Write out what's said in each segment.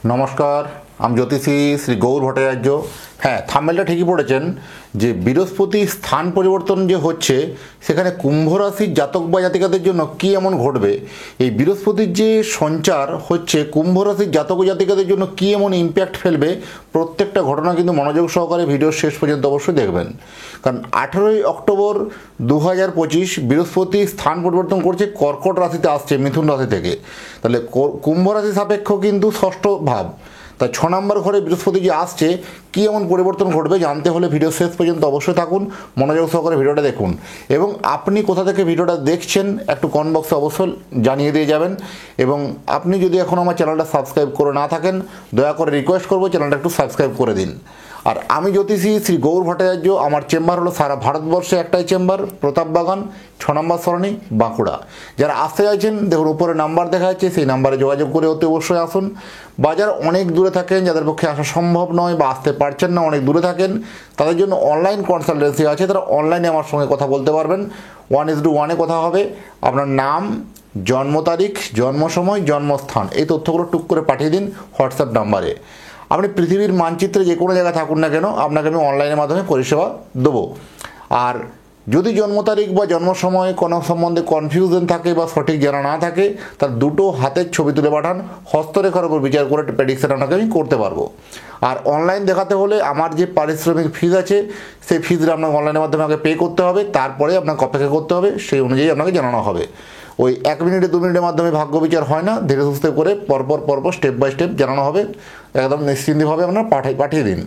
নমস্কার, আমি জ্যোতিষী শ্রী গৌর ভট্টাচার্য। হ্যাঁ, থাম্বনেলটা ঠিকই পড়েছেন যে বৃহস্পতি স্থান পরিবর্তন যে হচ্ছে সেখানে কুম্ভ রাশির জাতক বা জাতিকাদের জন্য কী এমন ঘটবে, এই বৃহস্পতির যে সঞ্চার হচ্ছে কুম্ভ রাশির জাতক জাতিকাদের জন্য কী এমন ইম্প্যাক্ট ফেলবে, প্রত্যেকটা ঘটনা কিন্তু মনোযোগ সহকারে ভিডিওর শেষ পর্যন্ত অবশ্যই দেখবেন। কারণ 18ই অক্টোবর 2025 বৃহস্পতি স্থান পরিবর্তন করছে, কর্কট রাশিতে আসছে মিথুন রাশি থেকে। তাহলে কুম্ভ রাশি সাপেক্ষ কিন্তু ষষ্ঠ ভাব, তাই 6 নম্বর ঘরে বৃহস্পতি যে আসছে কী এমন পরিবর্তন ঘটবে জানতে হলে ভিডিও শেষ পর্যন্ত অবশ্যই থাকুন, মনোযোগ সহকারে ভিডিওটা দেখুন। এবং আপনি কোথা থেকে ভিডিওটা দেখছেন একটু কমেন্ট বক্সে অবশ্যই জানিয়ে দিয়ে যাবেন। এবং আপনি যদি এখন আমার চ্যানেলটা সাবস্ক্রাইব করে না থাকেন, দয়া করে রিকোয়েস্ট করবো চ্যানেলটা একটু সাবস্ক্রাইব করে দিন। আর আমি জ্যোতিষী শ্রী গৌর ভট্টাচার্য, আমার চেম্বার হলো সারা ভারতবর্ষে একটাই চেম্বার, প্রতাপবাগান 6 নম্বর সরণি, বাঁকুড়া। যারা আসতে চাইছেন দেখুন উপরে নাম্বার দেখা যাচ্ছে, সেই নাম্বারে যোগাযোগ করে অতি অবশ্যই আসুন। বা যারা অনেক দূরে থাকেন, যাদের পক্ষে আসা সম্ভব নয় বা আসতে পারছেন না, অনেক দূরে থাকেন, তাদের জন্য অনলাইন কনসালটেন্সি আছে, তারা অনলাইনে আমার সঙ্গে কথা বলতে পারবেন। 1:1 কথা হবে। আপনার নাম, জন্ম তারিখ, জন্ম সময়, জন্মস্থান এই তথ্যগুলো টুক করে পাঠিয়ে দিন হোয়াটসঅ্যাপ নাম্বারে। আপনি পৃথিবীর মানচিত্রে যে কোনো জায়গায় থাকুন না কেন, আপনাকে আমি অনলাইনের মাধ্যমে পরিষেবা দেবো। আর যদি জন্ম তারিখ বা জন্ম সময় কোনো সম্বন্ধে কনফিউশন থাকে বা সঠিক জানা না থাকে, তার দুটো হাতের ছবি তুলে পাঠান, হস্তরেখার উপর বিচার করে প্রেডিকশন আপনাকে আমি করতে পারবো। আর অনলাইন দেখাতে হলে আমার যে পারিশ্রমিক ফিজ আছে, সেই ফিজটা আপনাকে অনলাইনের মাধ্যমে আমাকে পে করতে হবে, তারপরে আপনাকে অপেক্ষা করতে হবে, সেই অনুযায়ী আপনাকে জানানো হবে। ওই 1 মিনিটে 2 মিনিটের মাধ্যমে ভাগ্য বিচার হয় না, ধীরে সুস্থে করে পরপর স্টেপ বাই স্টেপ জানানো হবে। একদম নিশ্চিন্তভাবে আপনারা পাঠিয়ে দিন।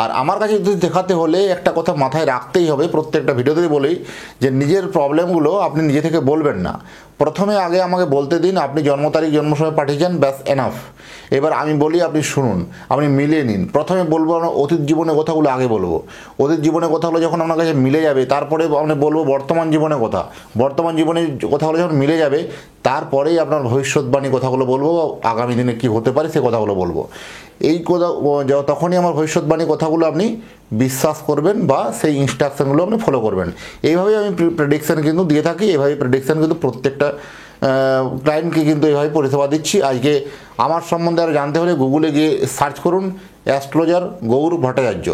আর আমার কাছে যদি দেখাতে হলে একটা কথা মাথায় রাখতেই হবে, প্রত্যেকটা ভিডিওতেই বলি যে নিজের প্রবলেমগুলো আপনি নিজে থেকে বলবেন না। প্রথমে আগে আমাকে বলতে দিন, আপনি জন্ম তারিখ জন্ম সময় পাঠিয়েছেন, ব্যাস এনাফ। এবার আমি বলি আপনি শুনুন, আপনি মিলিয়ে নিন। প্রথমে বলবো আমরা অতীত জীবনের কথাগুলো আগে বলবো। অতীত জীবনের কথাগুলো যখন আপনার কাছে মিলে যাবে, তারপরে আপনি বলবো বর্তমান জীবনের কথা। বর্তমান জীবনের কথাগুলো যখন মিলে যাবে, তারপরেই আপনার ভবিষ্যৎবাণী কথাগুলো বলবো, আগামী দিনে কী হতে পারে সে কথাগুলো বলবো। এই কথা তখনই আমার ভবিষ্যৎবাণী কথাগুলো আপনি বিশ্বাস করবেন বা সেই ইনস্ট্রাকশানগুলো আপনি ফলো করবেন। এইভাবেই আমি প্রেডিকশান কিন্তু দিয়ে থাকি, এইভাবে প্রেডিকশান কিন্তু প্রত্যেকটা ক্লায়েন্টকে কিন্তু এইভাবে পরিষেবা দিচ্ছি। আজকে আমার সম্বন্ধে আর জানতে হলে গুগলে গিয়ে সার্চ করুন অ্যাস্ট্রোলজার গৌর ভট্টাচার্য।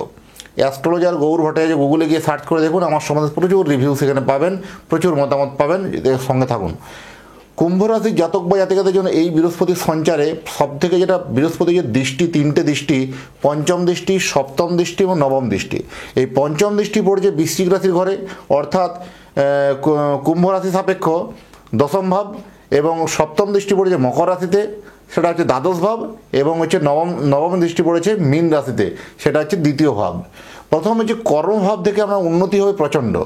অ্যাস্ট্রোলজার গৌর ভট্টাচার্য গুগলে গিয়ে সার্চ করে দেখুন, আমার সম্বন্ধে প্রচুর রিভিউ সেখানে পাবেন, প্রচুর মতামত পাবেন, এদের সঙ্গে থাকুন। কুম্ভ রাশির জাতক বা জাতিকাদের জন্য এই বৃহস্পতির সঞ্চারে সবথেকে যেটা বৃহস্পতির যে দৃষ্টি, 3টে দৃষ্টি, পঞ্চম দৃষ্টি, সপ্তম দৃষ্টি এবং নবম দৃষ্টি। এই পঞ্চম দৃষ্টি পড়েছে বৃশ্চিক রাশির ঘরে, অর্থাৎ কুম্ভ রাশি সাপেক্ষ 10ম ভাব, এবং সপ্তম দৃষ্টি পড়েছে মকর রাশিতে, সেটা হচ্ছে দ্বাদশ ভাব, এবং হচ্ছে নবম দৃষ্টি পড়েছে মীন রাশিতে, সেটা হচ্ছে 2য় ভাব। প্রথম হচ্ছে কর্মভাব থেকে আমরা উন্নতি হবে প্রচণ্ড।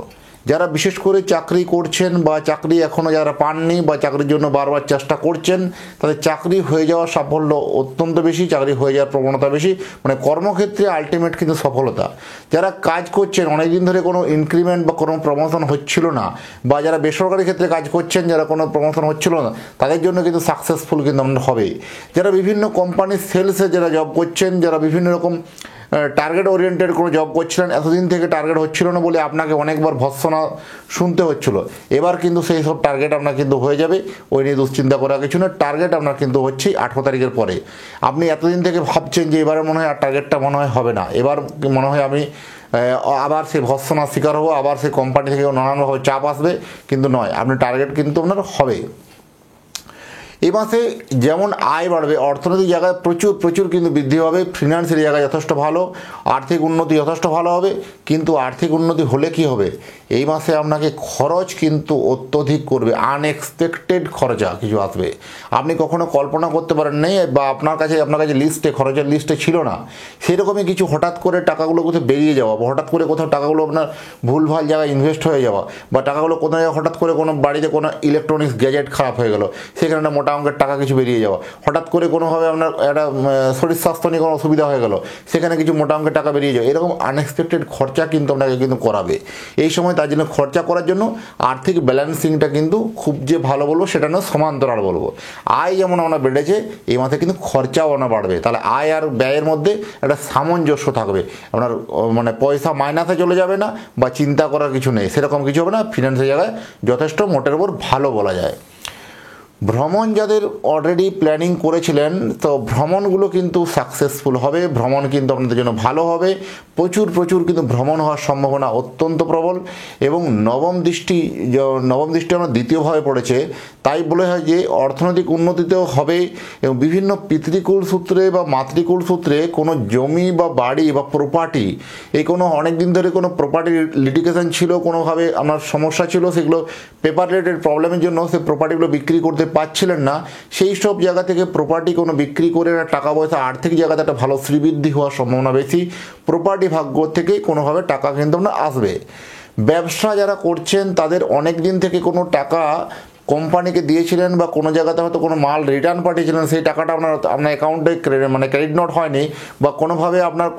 যারা বিশেষ করে চাকরি করছেন বা চাকরি এখনও যারা পাননি বা চাকরির জন্য বারবার চেষ্টা করছেন, তাদের চাকরি হয়ে যাওয়ার সাফল্য অত্যন্ত বেশি, চাকরি হয়ে যাওয়ার প্রবণতা বেশি, মানে কর্মক্ষেত্রে আলটিমেট কিন্তু সফলতা। যারা কাজ করছেন অনেকদিন ধরে কোনো ইনক্রিমেন্ট বা কোনো প্রমোশন হচ্ছিল না, বা যারা বেসরকারি ক্ষেত্রে কাজ করছেন যারা কোনো প্রমোশন হচ্ছিল না, তাদের জন্য কিন্তু সাকসেসফুল কিন্তু হবে। যারা বিভিন্ন কোম্পানির সেলসে যারা জব করছেন, যারা বিভিন্ন রকম টার্গেট ওরিয়েন্টেড কোনো জব করছিলেন, এতদিন থেকে টার্গেট হচ্ছিল না বলে আপনাকে অনেকবার ভৎসনা শুনতে হচ্ছিলো, এবার কিন্তু সেই সব টার্গেট আপনার কিন্তু হয়ে যাবে। ওই নিয়ে দুশ্চিন্তা করার কিছু না, টার্গেট আপনার কিন্তু হচ্ছেই 18 তারিখের পরে। আপনি এতদিন থেকে ভাবছেন যে এবারে মনে হয় আর টার্গেটটা মনে হয় হবে না, এবার মনে হয় আমি আবার সেই ভৎসনার শিকার হবো, আবার সেই কোম্পানি থেকে নানানভাবে চাপ আসবে, কিন্তু নয়, আপনি টার্গেট কিন্তু আপনার হবে। এই মাসে যেমন আয় বাড়বে, অর্থনৈতিক জায়গায় প্রচুর কিন্তু বৃদ্ধি হবে, ফিনান্সের জায়গায় যথেষ্ট ভালো, আর্থিক উন্নতি যথেষ্ট ভালো হবে। কিন্তু আর্থিক উন্নতি হলে কি হবে, এই মাসে আপনাকে খরচ কিন্তু অত্যধিক করবে, আনএক্সপেক্টেড খরচা কিছু আসবে, আপনি কখনো কল্পনা করতে পারেন নাই, বা আপনার কাছে লিস্টে, খরচের লিস্টে ছিল না, সেরকমই কিছু হঠাৎ করে টাকাগুলো কোথাও বেরিয়ে যাওয়া, বা হঠাৎ করে কোথাও টাকাগুলো আপনার ভুলভাল জায়গায় ইনভেস্ট হয়ে যাওয়া, বা টাকাগুলো কোথাও হঠাৎ করে কোনো বাড়িতে কোনো ইলেকট্রনিক্স গ্যাজেট খারাপ হয়ে গেল, সেখানে মোটা অঙ্কের টাকা কিছু বেরিয়ে যাওয়া, হঠাৎ করে কোনোভাবে আপনার একটা শরীর স্বাস্থ্য নিয়ে কোনো অসুবিধা হয়ে গেল, সেখানে কিছু মোটা অঙ্কের টাকা বেরিয়ে যাওয়া, এরকম আনএক্সপেক্টেড খরচা কিন্তু আপনাকে কিন্তু করাবে এই সময়। তার জন্য খরচা করার জন্য আর্থিক ব্যালেন্সিংটা কিন্তু খুব যে ভালো বলবো সেটা নয়, সমান্তরাল বলবো। আয় যেমন আমরা বেড়েছে, এই মাসে কিন্তু খরচাও আপনার বাড়বে, তাহলে আয় আর ব্যয়ের মধ্যে একটা সামঞ্জস্য থাকবে। আপনার মানে পয়সা মাইনাসে চলে যাবে না, বা চিন্তা করার কিছু নেই, সেরকম কিছু হবে না, ফিনান্সের জায়গায় যথেষ্ট মোটের উপর ভালো বলা যায়। ভ্রমণ যাদের অলরেডি প্ল্যানিং করেছিলেন, তো ভ্রমণগুলো কিন্তু সাকসেসফুল হবে, ভ্রমণ কিন্তু আপনাদের জন্য ভালো হবে, প্রচুর প্রচুর কিন্তু ভ্রমণ হওয়ার সম্ভাবনা অত্যন্ত প্রবল। এবং নবম দৃষ্টি আমরা দ্বিতীয়ভাবে পড়েছে, তাই বলে হয় যে অর্থনৈতিক উন্নতিতেও হবে। এবং বিভিন্ন পিতৃকুল সূত্রে বা মাতৃকুল সূত্রে কোনো জমি বা বাড়ি বা প্রপার্টি, এই কোনো অনেক দিন ধরে কোনো প্রপার্টি লিটিগেশন ছিল, কোনোভাবে আপনার সমস্যা ছিল, সেগুলো পেপার রিলেটেড প্রবলেমের জন্য সেই প্রপার্টিগুলো বিক্রি করতে পারছিলেন না, সেই সব জায়গা থেকে প্রপার্টি কোনো বিক্রি করে টাকা পয়সা আর্থিক জায়গাতে একটা ভালো শ্রীবৃদ্ধি হওয়ার সম্ভাবনা বেশি। প্রপার্টি ভাগ্য থেকে কোনোভাবে টাকা কিন্তু আপনার আসবে। ব্যবসা যারা করছেন তাদের অনেক দিন থেকে কোনো টাকা কোম্পানিকে দিয়েছিলেন বা কোনো জায়গাতে হয়তো কোনো মাল রিটার্ন পাঠিয়েছিলেন, সেই টাকাটা আপনার অ্যাকাউন্টে ক্রেডিট নোট হয়নি, বা কোনোভাবে আপনার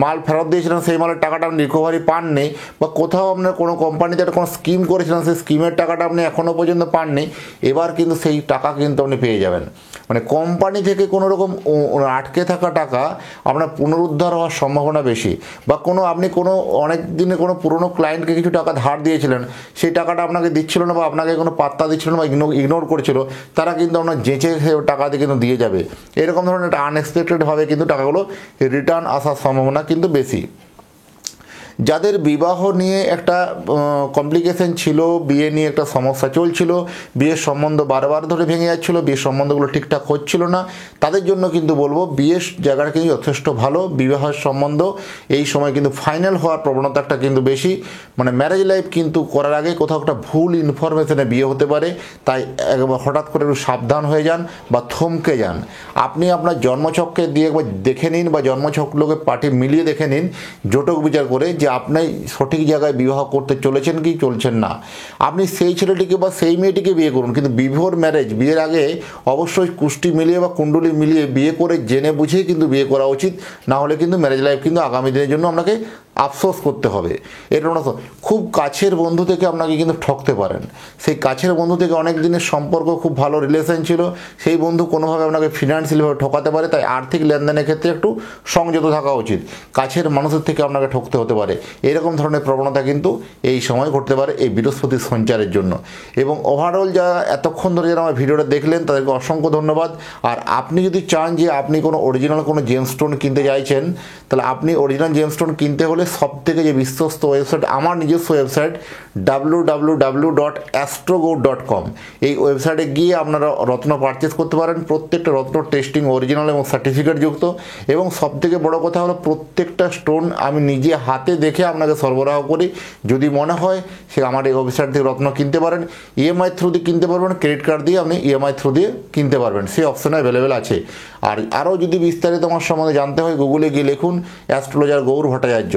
মাল ফেরত দিয়েছিলেন, সেই মালের টাকাটা আপনি রিকভারি পাননি, বা কোথাও আপনার কোনো কোম্পানিতে একটা কোনো স্কিম করেছিলেন, সেই স্কিমের টাকাটা আপনি এখনও পর্যন্ত পাননি। এবার কিন্তু সেই টাকা কিন্তু আপনি পেয়ে যাবেন। মানে কোম্পানি থেকে কোনো রকম আটকে থাকা টাকা আপনার পুনরুদ্ধার হওয়ার সম্ভাবনা বেশি। বা আপনি অনেক দিনে কোনো পুরনো ক্লায়েন্টকে কিছু টাকা ধার দিয়েছিলেন, সেই টাকাটা আপনাকে দিচ্ছিল না বা আপনাকে কোনো পাত্তা দিচ্ছিল না বা ইগনোর করেছিল, তারা কিন্তু আপনার যেচে টাকা দিয়ে কিন্তু দিয়ে যাবে। এরকম ধরনের একটা আনএক্সপেক্টেডভাবে কিন্তু টাকাগুলো রিটার্ন আসার সম্ভাবনা কিন্তু বেশি। যাদের বিবাহ নিয়ে একটা কমপ্লিকেশন ছিল, বিয়ে নিয়ে একটা সমস্যা চলছিল, বিয়ের সম্বন্ধ বারবার ধরে ভেঙে যাচ্ছিল, বিয়ের সম্বন্ধগুলো ঠিকঠাক হচ্ছিল না, তাদের জন্য কিন্তু বলবো বিয়ের জায়গাটা কিন্তু যথেষ্ট ভালো। বিবাহের সম্বন্ধ এই সময় কিন্তু ফাইনাল হওয়ার প্রবণতাটা কিন্তু বেশি। মানে ম্যারেজ লাইফ কিন্তু করার আগে কোথাও একটা ভুল ইনফরমেশনে বিয়ে হতে পারে, তাই একবার হঠাৎ করে একটু সাবধান হয়ে যান বা থমকে যান। আপনি আপনার জন্মছককে দিয়ে একবার দেখে নিন বা জন্মছকগুলোকে মিলিয়ে দেখে নিন, জোটক বিচার করে যে আপনি সঠিক জায়গায় বিবাহ করতে চলেছেন কি চলছেন না। আপনি সেই ছেলেটিকে বা সেই মেয়েটিকে বিয়ে করুন, কিন্তু বিফোর ম্যারেজ, বিয়ের আগে অবশ্যই কুষ্টি মিলিয়ে বা কুণ্ডলী মিলিয়ে বিয়ে করে জেনে বুঝেই কিন্তু বিয়ে করা উচিত। না হলে কিন্তু ম্যারেজ লাইফ কিন্তু আগামী দিনের জন্য আপনাকে আফসোস করতে হবে। এটা খুব কাছের বন্ধু থেকে আপনাকে কিন্তু ঠকতে পারেন। সেই কাছের বন্ধু থেকে অনেক দিনের সম্পর্ক, খুব ভালো রিলেশন ছিল, সেই বন্ধু কোনোভাবে আপনাকে ফিনান্সিয়ালিভাবে ঠকাতে পারে। তাই আর্থিক লেনদেনের ক্ষেত্রে একটু সংযত থাকা উচিত। কাছের মানুষের থেকে আপনাকে ঠকতে হতে পারে, এরকম ধরনের প্রবণতা কিন্তু এই সময় ঘটতে পারে এই বৃহস্পতির সঞ্চারের জন্য। এবং ওভারঅল যারা এতক্ষণ ধরে যারা আমার ভিডিওটা দেখলেন তাদেরকে অসংখ্য ধন্যবাদ। আর আপনি যদি চান যে আপনি কোনো অরিজিনাল কোনো জেমস্টোন কিনতে চাইছেন, তাহলে আপনি অরিজিনাল জেমস্টোন কিনতে হলে সবথেকে যে বিশ্বস্ত ওয়েবসাইট, আমার নিজস্ব ওয়েবসাইট www.astrogold.com, এই ওয়েবসাইটে গিয়ে আপনারা রত্ন পারচেস করতে পারেন। প্রত্যেকটা রত্ন টেস্টিং অরিজিনাল এবং সার্টিফিকেট যুক্ত। এবং সবথেকে বড় কথা হলো প্রত্যেকটা স্টোন আমি নিজে হাতে দেখে আপনাকে সরবরাহ করি। যদি মনে হয় সে আমার এই ওয়েবসাইট থেকে রত্ন কিনতে পারেন, ইএমআই থ্রু দিয়ে কিনতে পারবেন, ক্রেডিট কার্ড দিয়ে আপনি ইএমআই থ্রু দিয়ে কিনতে পারবেন, সেই অপশন অ্যাভেলেবেল আছে। আর আরও যদি বিস্তারিত আমার সম্বন্ধে জানতে হয়, গুগলে গিয়ে লিখুন অ্যাস্ট্রোলজার গৌর ভট্টাচার্য।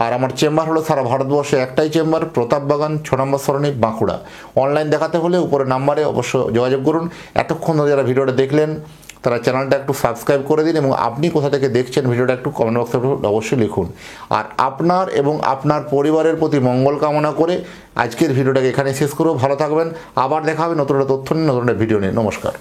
আর আমার চেম্বার হলো সারা ভারতবর্ষে একটাই চেম্বার, প্রতাপবাগান 6 নম্বর সরণি, বাঁকুড়া। অনলাইন দেখাতে হলে উপরে নাম্বারে অবশ্য যোগাযোগ করুন। এতক্ষণ ধরে যারা ভিডিওটা দেখলেন তারা চ্যানেলটা একটু সাবস্ক্রাইব করে দিন, এবং আপনি কোথা থেকে দেখছেন ভিডিওটা একটু কমেন্ট বক্সে অবশ্যই লিখুন। আর আপনার এবং আপনার পরিবারের প্রতি মঙ্গল কামনা করে আজকের ভিডিওটাকে এখানে শেষ করব। ভালো থাকবেন, আবার দেখা হবে নতুন একটা তথ্য নিয়ে, নতুন একটা ভিডিও নিয়ে। নমস্কার।